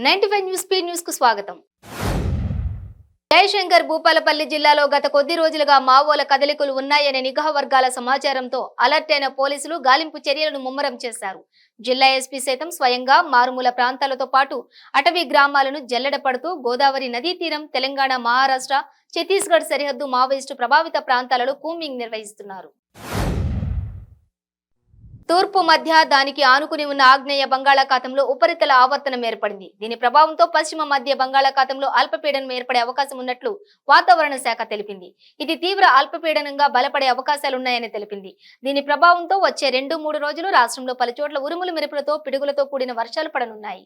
95 news speed news కు స్వాగతం. జయశంకర్ భూపాలపల్లి జిల్లాలో గత కొద్ది రోజులుగా మావోల కదలికలు ఉన్నాయనే నిఘా వర్గాల సమాచారంతో అలర్ట్ అయిన పోలీసులు గాలింపు చర్యలను ముమ్మరం చేశారు. జిల్లా ఎస్పీ సైతం స్వయంగా మారుమూల ప్రాంతాలతో పాటు అటవీ గ్రామాలను జల్లెడపడుతూ గోదావరి నదీ తీరం, తెలంగాణ, మహారాష్ట్ర, ఛత్తీస్గఢ్ సరిహద్దు మావోయిస్టు ప్రభావిత ప్రాంతాలలో కూంబింగ్ నిర్వహిస్తున్నారు. తూర్పు మధ్య దానికి ఆనుకుని ఉన్న ఆగ్నేయ బంగాళాఖాతంలో ఉపరితల ఆవర్తనం ఏర్పడింది. దీని ప్రభావంతో పశ్చిమ మధ్య బంగాళాఖాతంలో అల్పపీడనం ఏర్పడే అవకాశం ఉన్నట్లు వాతావరణ శాఖ తెలిపింది. ఇది తీవ్ర అల్పపీడనంగా బలపడే అవకాశాలున్నాయని తెలిపింది. దీని ప్రభావంతో వచ్చే 2-3 రోజులు రాష్ట్రంలో పలుచోట్ల ఉరుములు మెరుపులతో పిడుగులతో కూడిన వర్షాలు పడనున్నాయి.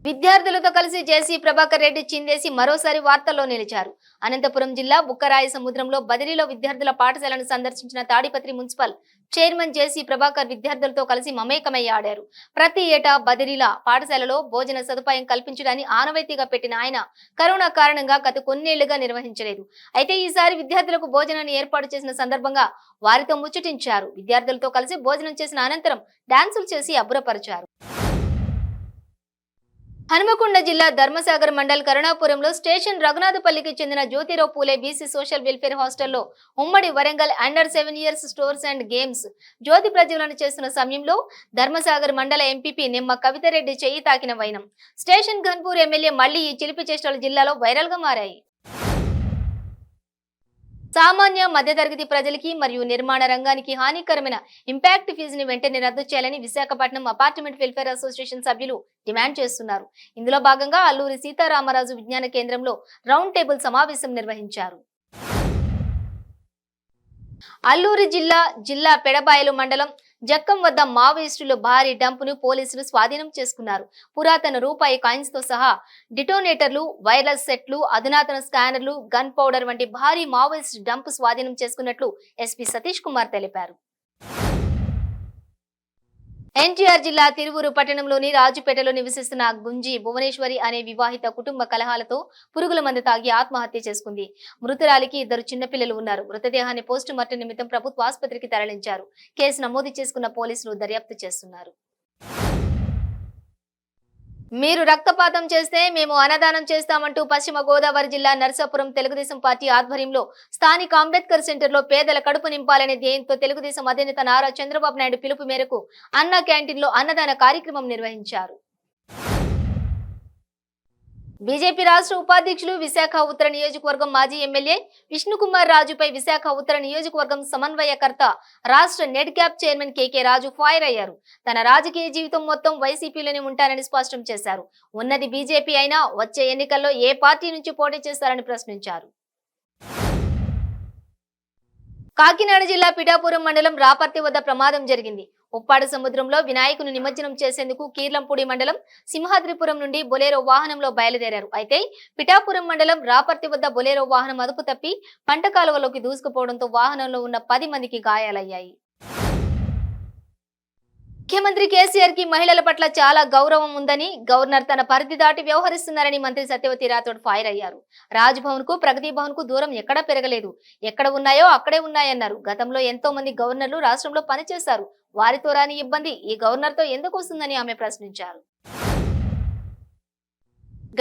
విద్యార్థులతో కలిసి జేసీ ప్రభాకర్ రెడ్డి చిందేసి మరోసారి వార్తల్లో నిలిచారు. అనంతపురం జిల్లా బుక్కరాయి సముద్రంలో బదిలీలో విద్యార్థుల పాఠశాలను సందర్శించిన తాడిపత్రి మున్సిపల్ చైర్మన్ జేసీ ప్రభాకర్ విద్యార్థులతో కలిసి మమేకమై ఆడారు. ప్రతి ఏటా బదిలీల పాఠశాలలో భోజన సదుపాయం కల్పించడాన్ని ఆనవాయితీగా పెట్టిన ఆయన కరోనా కారణంగా గత కొన్నేళ్లుగా నిర్వహించలేదు. అయితే ఈసారి విద్యార్థులకు భోజనాన్ని ఏర్పాటు చేసిన సందర్భంగా వారితో ముచ్చటించారు. విద్యార్థులతో కలిసి భోజనం చేసిన అనంతరం డాన్సులు చేసి అబ్బురపరిచారు. హనుమకొండ జిల్లా ధర్మసాగర్ మండల్ కరుణాపురంలో స్టేషన్ రఘునాథపల్లికి చెందిన Jyotirao Phule BC social welfare హాస్టల్లో ఉమ్మడి Warangal under 7 years sports and games జ్యోతి ప్రజ్వలన చేస్తున్న సమయంలో ధర్మసాగర్ మండల ఎంపీపీ నిమ్మ కవితారెడ్డి చెయ్యి తాకిన వైనం స్టేషన్ ఘన్పూర్ ఎమ్మెల్యే మళ్లీ ఈ చిలిపి చేష్టలు జిల్లాలో వైరల్ గా మారాయి. సామాన్య మధ్యతరగతి ప్రజలకి మరియు నిర్మాణ రంగానికి హానికరమైన ఇంపాక్ట్ ఫీజుని వెంటనే రద్దు చేయాలని విశాఖపట్నం అపార్ట్మెంట్ వెల్ఫేర్ అసోసియేషన్ సభ్యులు డిమాండ్ చేస్తున్నారు. ఇందులో భాగంగా అల్లూరి సీతారామరాజు విజ్ఞాన కేంద్రంలో రౌండ్ టేబుల్ సమావేశం నిర్వహించారు. అల్లూరి జిల్లా పెడబాయలు మండలం జక్కం వద్ద మావోయిస్టులు భారీ డంపును పోలీసులు స్వాధీనం చేసుకున్నారు. పురాతన రూపాయి కాయిన్స్ తో సహా డిటోనేటర్లు, వైర్లెస్ సెట్లు, అధునాతన స్కానర్లు, గన్ పౌడర్ వంటి భారీ మావోయిస్ట్ డంప్ స్వాధీనం చేసుకున్నట్లు ఎస్పీ సతీష్ కుమార్ తెలిపారు. ఎన్టీఆర్ జిల్లా తిరువూరు పట్టణంలోని రాజుపేటలో నివసిస్తున్న గుంజి భువనేశ్వరి అనే వివాహిత కుటుంబ కలహాలతో పురుగుల మందు తాగి ఆత్మహత్య చేసుకుంది. మృతురాలికి 2 చిన్నపిల్లలు ఉన్నారు. మృతదేహాన్ని పోస్టు మార్టం నిమిత్తం ప్రభుత్వ ఆసుపత్రికి తరలించారు. కేసు నమోదు చేసుకున్న పోలీసులు దర్యాప్తు చేస్తున్నారు. మీరు రక్తపాతం చేస్తే మేము అన్నదానం చేస్తామంటూ పశ్చిమ గోదావరి జిల్లా నర్సాపురం తెలుగుదేశం పార్టీ ఆధ్వర్యంలో స్థానిక అంబేద్కర్ సెంటర్లో పేదల కడుపు నింపాలనే ధ్యేయంతో తెలుగుదేశం అధినేత నారా చంద్రబాబు నాయుడు పిలుపు మేరకు అన్న క్యాంటీన్లో అన్నదాన కార్యక్రమం నిర్వహించారు. బీజేపీ రాష్ట్ర ఉపాధ్యక్షులు, విశాఖ ఉత్తర నియోజకవర్గం మాజీ ఎమ్మెల్యే విష్ణుకుమార్ రాజుపై విశాఖ ఉత్తర నియోజకవర్గం సమన్వయకర్త రాష్ట్ర నెట్ క్యాప్ చైర్మన్ కేకే రాజు ఫైర్ అయ్యారు. తన రాజకీయ జీవితం మొత్తం వైసీపీలోనే ఉంటారని స్పష్టం చేశారు. ఉన్నది బీజేపీ అయినా వచ్చే ఎన్నికల్లో ఏ పార్టీ నుంచి పోటీ చేస్తారని ప్రశ్నించారు. కాకినాడ జిల్లా పిఠాపురం మండలం రాపర్తి వద్ద ప్రమాదం జరిగింది. ఉప్పాడు సముద్రంలో వినాయకుని నిమజ్జనం చేసేందుకు కీర్లంపూడి మండలం సింహాద్రిపురం నుండి బొలేరో వాహనంలో బయలుదేరారు. అయితే పిఠాపురం మండలం రాపర్తి వద్ద బొలేరో వాహనం అదుపు తప్పి పంట కాలువలోకి దూసుకుపోవడంతో వాహనంలో ఉన్న 10 మందికి గాయాలయ్యాయి. ముఖ్యమంత్రి కేసీఆర్ కి మహిళల పట్ల చాలా గౌరవం ఉందని, గవర్నర్ తన పరిధి దాటి వ్యవహరిస్తున్నారని మంత్రి సత్యవతి రాథోడ్ ఫైర్ అయ్యారు. రాజ్ భవన్ కు ప్రగతి భవన్ కు దూరం ఎక్కడా పెరగలేదు, ఎక్కడ ఉన్నాయో అక్కడే ఉన్నాయన్నారు. గతంలో ఎంతో మంది గవర్నర్లు రాష్ట్రంలో పనిచేశారు. వారితో రాని ఇబ్బంది ఈ గవర్నర్ తో ఎందుకు వస్తుందని ఆమె ప్రశ్నించారు.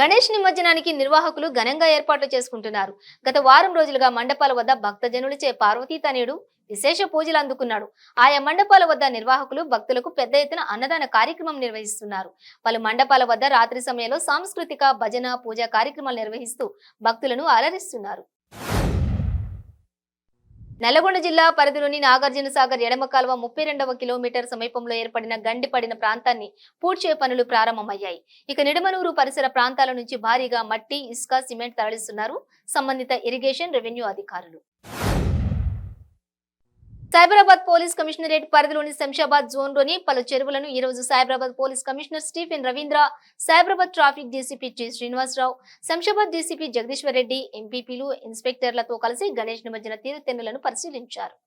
గణేష్ నిమజ్జనానికి నిర్వాహకులు ఘనంగా ఏర్పాట్లు చేసుకుంటున్నారు. గత వారం రోజులుగా మండపాల వద్ద భక్తజనులచే పార్వతీ తనయుడు విశేష పూజలు అందుకున్నాడు. ఆయా మండపాల వద్ద నిర్వాహకులు భక్తులకు పెద్ద ఎత్తున అన్నదాన కార్యక్రమం నిర్వహిస్తున్నారు. పలు మండపాల వద్ద రాత్రి సమయంలో సాంస్కృతిక భజన పూజా కార్యక్రమాలు నిర్వహిస్తూ భక్తులను అలరిస్తున్నారు. నల్లగొండ జిల్లా పరిధిలోని నాగార్జున సాగర్ ఎడమ కాలువ 32వ కిలోమీటర్ సమీపంలో ఏర్పడిన గండి పడిన ప్రాంతాన్ని పూడ్చే పనులు ప్రారంభమయ్యాయి. ఇక నిడమనూరు పరిసర ప్రాంతాల నుంచి భారీగా మట్టి, ఇసుక, సిమెంట్ తరలిస్తున్నారు సంబంధిత ఇరిగేషన్, రెవెన్యూ అధికారులు. సైబరాబాద్ పోలీస్ కమిషనరేట్ పరిధిలోని శంషాబాద్ జోన్ లోని పలు చెరువులను ఈ రోజు Cyberabad police commissioner Stephen Ravindra, Cyberabad traffic DCP T Srinivasarao, Shamshabad DCP Jagadishwar Reddy, ఎంపీపీలు, ఇన్స్పెక్టర్లతో కలిసి గణేష్ నిమజ్జన తీరుతెన్నులను పరిశీలించారు.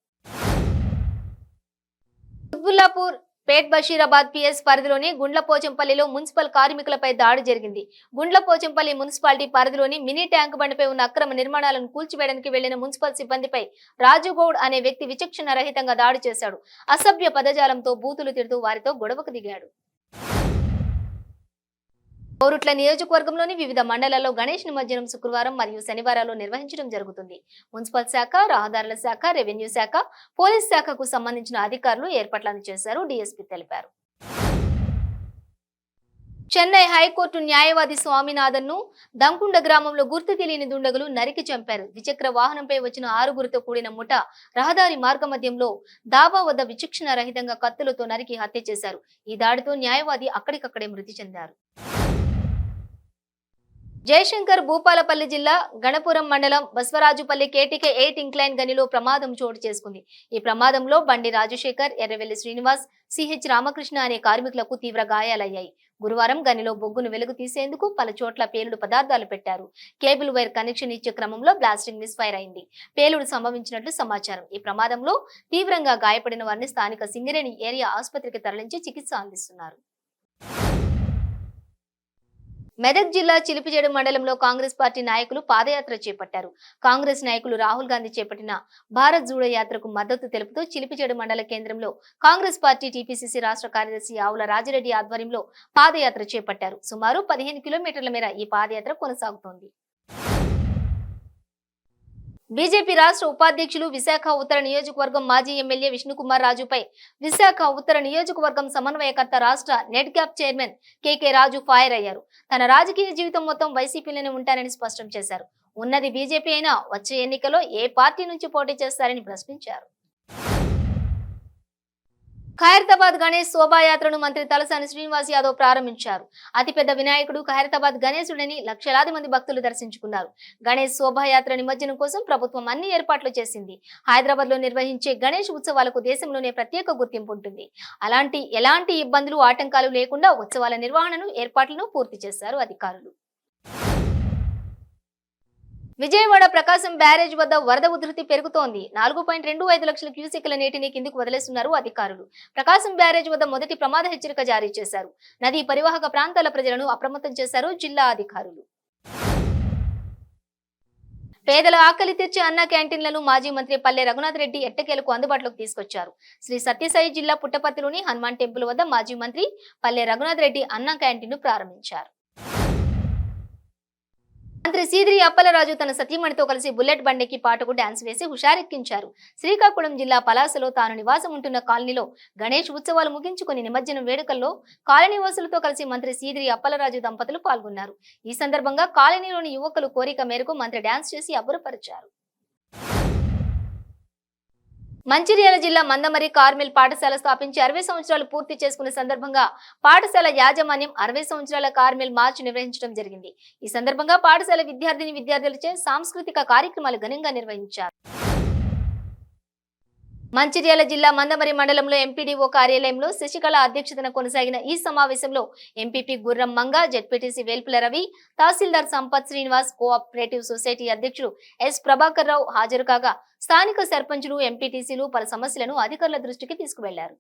కుత్బుల్లాపూర్ పేట్ బషీరాబాద్ పిఎస్ పరిధిలోని గుండ్లపోచంపల్లిలో మున్సిపల్ కార్మికులపై దాడి జరిగింది. గుండ్లపోచంపల్లి మున్సిపాలిటీ పరిధిలోని మినీ ట్యాంక్ బండిపై ఉన్న అక్రమ నిర్మాణాలను కూల్చివేయడానికి వెళ్లిన మున్సిపల్ సిబ్బందిపై రాజుగౌడ్ అనే వ్యక్తి విచక్షణ రహితంగా దాడి చేశాడు. అసభ్య పదజాలంతో బూతులు తిడుతూ వారితో గొడవకు దిగాడు. కోరుట్ల నియోజకవర్గంలోని వివిధ మండలాల్లో గణేష్ నిమజ్జనం శుక్రవారం మరియు శనివారాల్లో నిర్వహించడం జరుగుతుంది. మున్సిపల్ శాఖ, రహదారుల శాఖ, రెవెన్యూ శాఖ, పోలీస్ శాఖకు సంబంధించిన అధికారులు ఏర్పాట్లను చేశారు. డీఎస్పీ తెలిపారు. చెన్నై హైకోర్టు న్యాయవాది స్వామినాథన్ ను దంకుండ గ్రామంలో గుర్తు తెలియని దుండగులు నరికి చంపారు. ద్విచక్ర వాహనంపై వచ్చిన 6గురితో కూడిన ముఠ రహదారి మార్గమధ్యంలో దాబా వద్ద విచక్షణ రహితంగా కత్తులతో నరికి హత్య చేశారు. ఈ దాడితో న్యాయవాది అక్కడికక్కడే మృతి చెందారు. జయశంకర్ భూపాలపల్లి జిల్లా గణపురం మండలం బస్వరాజుపల్లి కేటీకే 8 ఇంక్లైన్ గనిలో ప్రమాదం చోటు చేసుకుంది. ఈ ప్రమాదంలో బండి రాజశేఖర్, ఎర్రవెల్లి శ్రీనివాస్, సిహెచ్ రామకృష్ణ అనే కార్మికులకు తీవ్ర గాయాలయ్యాయి. గురువారం గనిలో బొగ్గును వెలుగు తీసేందుకు పలు చోట్ల పేలుడు పదార్థాలు పెట్టారు. కేబుల్ వైర్ కనెక్షన్ ఇచ్చే క్రమంలో బ్లాస్టింగ్ మిస్ఫైర్ అయింది. పేలుడు సంభవించినట్లు సమాచారం. ఈ ప్రమాదంలో తీవ్రంగా గాయపడిన వారిని స్థానిక సింగరేణి ఏరియా ఆసుపత్రికి తరలించి చికిత్స అందిస్తున్నారు. మెదక్ జిల్లా చిలిపిజేడు మండలంలో కాంగ్రెస్ పార్టీ నాయకులు పాదయాత్ర చేపట్టారు. కాంగ్రెస్ నాయకులు రాహుల్ గాంధీ చేపట్టిన భారత్ జోడో యాత్రకు మద్దతు తెలుపుతూ చిలిపిజేడు మండల కేంద్రంలో కాంగ్రెస్ పార్టీ టీపీసీసీ రాష్ట్ర కార్యదర్శి ఆవుల రాజిరెడ్డి ఆధ్వర్యంలో పాదయాత్ర చేపట్టారు. సుమారు 15 కిలోమీటర్ల మేర ఈ పాదయాత్ర కొనసాగుతోంది. బీజేపీ రాష్ట్ర ఉపాధ్యక్షులు విశాఖ ఉత్తర నియోజకవర్గం మాజీ ఎమ్మెల్యే విష్ణుకుమార్ రాజుపై విశాఖ ఉత్తర నియోజకవర్గం సమన్వయకర్త రాష్ట్ర నెట్ క్యాప్ చైర్మన్ కేకే రాజు ఫైర్ అయ్యారు. తన రాజకీయ జీవితం మొత్తం వైసీపీలోనే ఉంటారని స్పష్టం చేశారు. ఉన్నది బీజేపీ అయినా వచ్చే ఎన్నికల్లో ఏ పార్టీ నుంచి పోటీ చేస్తారని ప్రశ్నించారు. ఖైరతాబాద్ గణేష్ శోభాయాత్రను మంత్రి తలసాని శ్రీనివాస్ యాదవ్ ప్రారంభించారు. అతిపెద్ద వినాయకుడు ఖైరతాబాద్ గణేశుడిని లక్షలాది మంది భక్తులు దర్శించుకున్నారు. గణేష్ శోభాయాత్ర నిమజ్జనం కోసం ప్రభుత్వం అన్ని ఏర్పాట్లు చేసింది. హైదరాబాద్ లో నిర్వహించే గణేష్ ఉత్సవాలకు దేశంలోనే ప్రత్యేక గుర్తింపు ఉంటుంది. ఎలాంటి ఇబ్బందులు, ఆటంకాలు లేకుండా ఉత్సవాల నిర్వహణను, ఏర్పాట్లను పూర్తి చేశారు అధికారులు. విజయవాడ ప్రకాశం బ్యారేజ్ వద్ద వరద ఉధృతి పెరుగుతోంది. 4.25 లక్షల క్యూసెక్ల నీటిని కిందికి వదిలేస్తున్నారు అధికారులు. ప్రకాశం బ్యారేజ్ వద్ద మొదటి ప్రమాద హెచ్చరిక జారీ చేశారు. నదీ పరివాహక ప్రాంతాల ప్రజలను అప్రమత్తం చేశారు జిల్లా అధికారులు. పేదల ఆకలి తీర్చే అన్న క్యాంటీన్లను మాజీ మంత్రి పల్లె రఘునాథ్ రెడ్డి ఎట్టకేలకు అందుబాటులోకి తీసుకొచ్చారు. శ్రీ సత్యసాయి జిల్లా పుట్టపర్తిలోని హనుమాన్ టెంపుల్ వద్ద మాజీ మంత్రి పల్లె రఘునాథ్ రెడ్డి అన్న క్యాంటీన్ ప్రారంభించారు. మంత్రి సీదిరి అప్పలరాజు తన సతీమణితో కలిసి బుల్లెట్ బండికి పాటకు డాన్స్ వేసి హుషారెక్కించారు. శ్రీకాకుళం జిల్లా పలాసలో తాను నివాసం ఉంటున్న కాలనీలో గణేష్ ఉత్సవాలు ముగించుకుని నిమజ్జనం వేడుకల్లో కాలనీవాసులతో కలిసి మంత్రి సీదిరి అప్పలరాజు దంపతులు పాల్గొన్నారు. ఈ సందర్భంగా కాలనీలోని యువకులు కోరిక మేరకు మంత్రి డాన్స్ చేసి అబ్బురపరిచారు. మంచిర్యాల జిల్లా మందమరి కార్మిల్ పాఠశాల స్థాపించి 60 సంవత్సరాలు పూర్తి చేసుకునే సందర్భంగా పాఠశాల యాజమాన్యం 60 సంవత్సరాల కార్మిల్ మార్చ్ నిర్వహించడం జరిగింది. ఈ సందర్భంగా పాఠశాల విద్యార్థులచే సాంస్కృతిక కార్యక్రమాలు ఘనంగా నిర్వహించారు. మంచిర్యాల జిల్లా మందమరి మండలంలో ఎంపీడీఓ కార్యాలయంలో శశికళ అధ్యక్షతన కొనసాగిన ఈ సమావేశంలో ఎంపీపీ గుర్రం మంగ, జెడ్పీటీసీ వేల్పుల రవి, తహసీల్దార్ సంపత్ శ్రీనివాస్, కోఆపరేటివ్ సొసైటీ అధ్యక్షుడు ఎస్ ప్రభాకర్ రావు హాజరు కాగా స్థానిక సర్పంచులు, ఎంపీటీసీలు పలు సమస్యలను అధికారుల దృష్టికి తీసుకువెళ్లారు.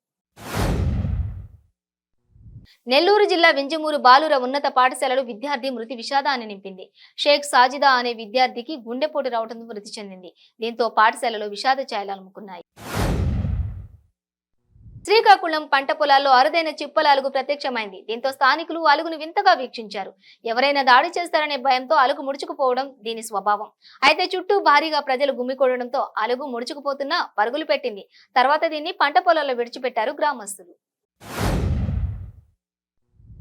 నెల్లూరు జిల్లా వింజమూరు బాలుర ఉన్నత పాఠశాలలో విద్యార్థి మృతి విషాదాన్ని నింపింది. షేక్ సాజిదా అనే విద్యార్థికి గుండెపోటు రావడంతో మృతి చెందింది. దీంతో పాఠశాలలో విషాద ఛాయలు అలుముకున్నాయి. శ్రీకాకుళం పంట పొలాల్లో అరుదైన చిప్పల అలుగు ప్రత్యక్షమైంది. దీంతో స్థానికులు అలుగును వింతగా వీక్షించారు. ఎవరైనా దాడి చేస్తారనే భయంతో అలుగు ముడుచుకుపోవడం దీని స్వభావం. అయితే చుట్టూ భారీగా ప్రజలు గుమికూడడంతో అలుగు ముడుచుకుపోతున్నా పరుగులు పెట్టింది. తర్వాత దీన్ని పంట పొలాల్లో విడిచిపెట్టారు గ్రామస్తులు.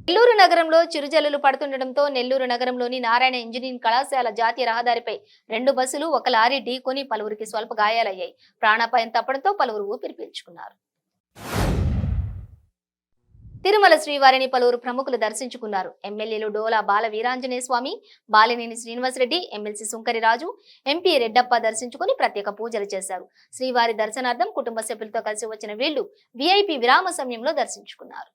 నెల్లూరు నగరంలో చిరుజల్లులు పడుతుండటంతో నెల్లూరు నగరంలోని నారాయణ ఇంజనీరింగ్ కళాశాల జాతీయ రహదారిపై 2 బస్సులు, ఒక లారీ ఢీకొని పలువురికి స్వల్ప గాయాలయ్యాయి. ప్రాణాపాయం తప్పడంతో పలువురు ఊపిరి పీల్చుకున్నారు. తిరుమల శ్రీవారిని పలువురు ప్రముఖులు దర్శించుకున్నారు. ఎమ్మెల్యేలు డోలా బాల వీరాంజనేయ స్వామి, బాలినేని శ్రీనివాసరెడ్డి, ఎమ్మెల్సీ సుంకరి రాజు, ఎంపీ రెడ్డప్ప దర్శించుకుని ప్రత్యేక పూజలు చేశారు. శ్రీవారి దర్శనార్థం కుటుంబ సభ్యులతో కలిసి వచ్చిన వీళ్లు వీఐపీ విరామ సమయంలో దర్శించుకున్నారు.